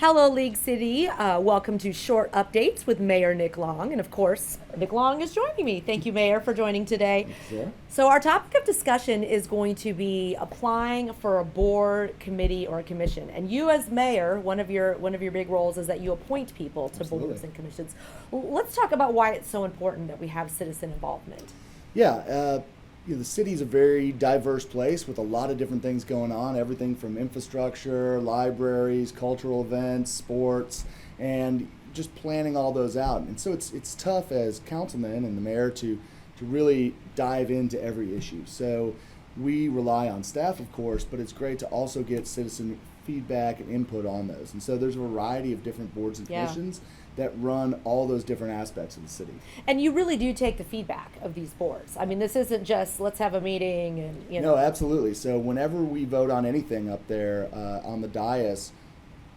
Hello, League City. Welcome to Short Updates with Mayor Nick Long. And of course, Nick Long is joining me. Thank you, Mayor, for joining today. Sure. So, our topic of discussion is going to be applying for a board, committee, or a commission. And you, as mayor, one of your big roles is that you appoint people to Absolutely. boards and commissions. Let's talk about why it's so important that we have citizen involvement. Yeah, the city's a very diverse place with a lot of different things going on, everything from infrastructure, libraries, cultural events, sports, and just planning all those out. And so it's tough as councilman and the mayor to really dive into every issue. So we rely on staff, of course, but it's great to also get citizen feedback and input on those. And so there's a variety of different boards and Yeah. commissions that run all those different aspects of the city. And you really do take the feedback of these boards. I mean, this isn't just let's have a meeting and, No, absolutely. So whenever we vote on anything up there on the dais,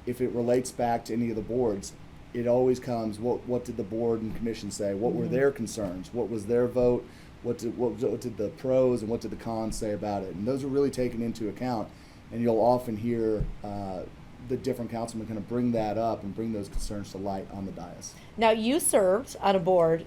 if it relates back to any of the boards, it always comes, what did the board and commission say? What were their concerns? What was their vote? What did the pros and what did the cons say about it? And those are really taken into account. And you'll often hear the different councilmen kind of bring that up and bring those concerns to light on the dais. Now, you served on a board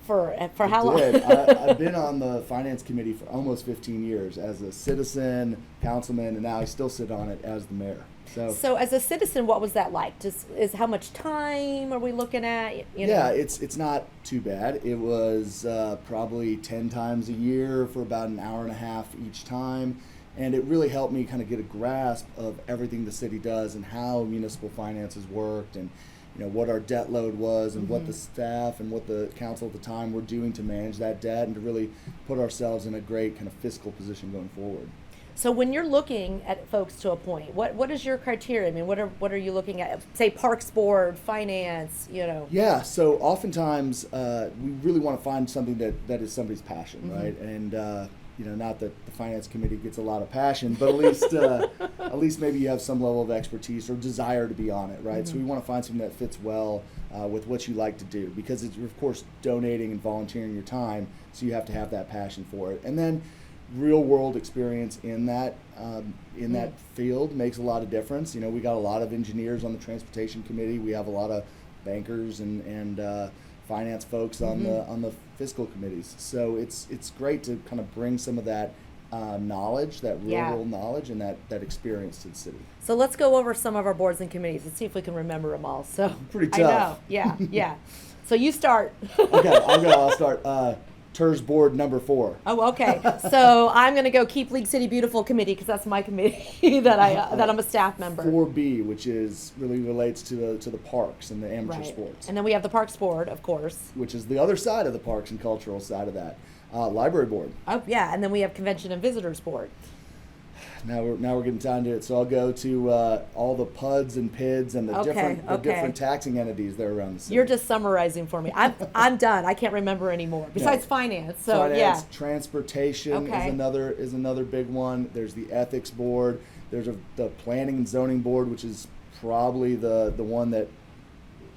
for how long? I've been on the finance committee for almost 15 years as a citizen, councilman, and now I still sit on it as the mayor. So as a citizen, what was that like? Just is how much time are we looking at? You know? Yeah, it's not too bad. It was probably 10 times a year for about an hour and a half each time. And it really helped me kind of get a grasp of everything the city does and how municipal finances worked and what our debt load was and what the staff and what the council at the time were doing to manage that debt and to really put ourselves in a great kind of fiscal position going forward. So when you're looking at folks to appoint, what is your criteria? I mean, what are you looking at? Say Parks Board, Finance, Yeah, so oftentimes we really want to find something that is somebody's passion, right? And not that the finance committee gets a lot of passion, but at least maybe you have some level of expertise or desire to be on it, right? So we want to find something that fits well with what you like to do, because it's, of course, donating and volunteering your time, so you have to have that passion for it. And then real world experience in that field makes a lot of difference. We got a lot of engineers on the transportation committee. We have a lot of bankers and finance folks on the fiscal committees. So it's great to kind of bring some of that knowledge, that real world knowledge, and that experience to the city. So let's go over some of our boards and committees. Let's see if we can remember them all. So Pretty tough. I know. Yeah. So you start. Okay, I'll start. TERS board number 4. Oh, okay. So I'm going to go Keep League City Beautiful committee, because that's my committee that I'm a staff member. 4B, which is really relates to the parks and the amateur sports. And then we have the Parks Board, of course. Which is the other side of the parks and cultural side of that. Library board. Oh, yeah. And then we have Convention and Visitors Board. Now we're getting down to it. So I'll go to all the PUDs and PIDs and the different taxing entities that are around the city. You're just summarizing for me. I'm done. I can't remember anymore. Besides finance. So finance, transportation is another big one. There's the ethics board. There's the planning and zoning board, which is probably the one that,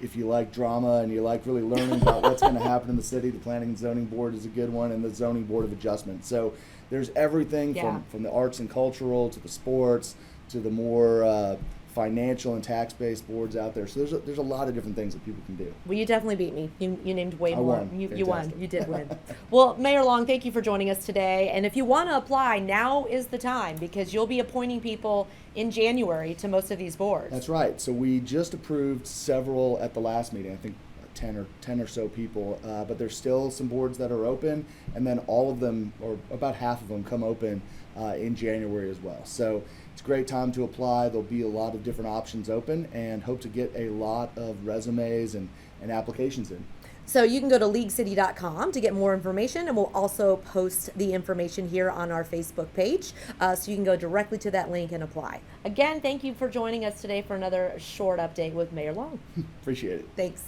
if you like drama and you like really learning about what's going to happen in the city, the planning and zoning board is a good one, and the zoning board of adjustment. So there's everything from the arts and cultural to the sports to the more financial and tax-based boards out there. So there's a lot of different things that people can do. Well, you definitely beat me. You named way more. Won. You won. You did win. Well, Mayor Long, thank you for joining us today. And if you want to apply, now is the time, because you'll be appointing people in January to most of these boards. That's right. So we just approved several at the last meeting. I think 10 or so people, but there's still some boards that are open, and then all of them, or about half of them, come open in January as well. So it's a great time to apply. There'll be a lot of different options open, and hope to get a lot of resumes and applications in. So you can go to leaguecity.com to get more information, and we'll also post the information here on our Facebook page, so you can go directly to that link and apply. Again, thank you for joining us today for another short update with Mayor Long. Appreciate it. Thanks.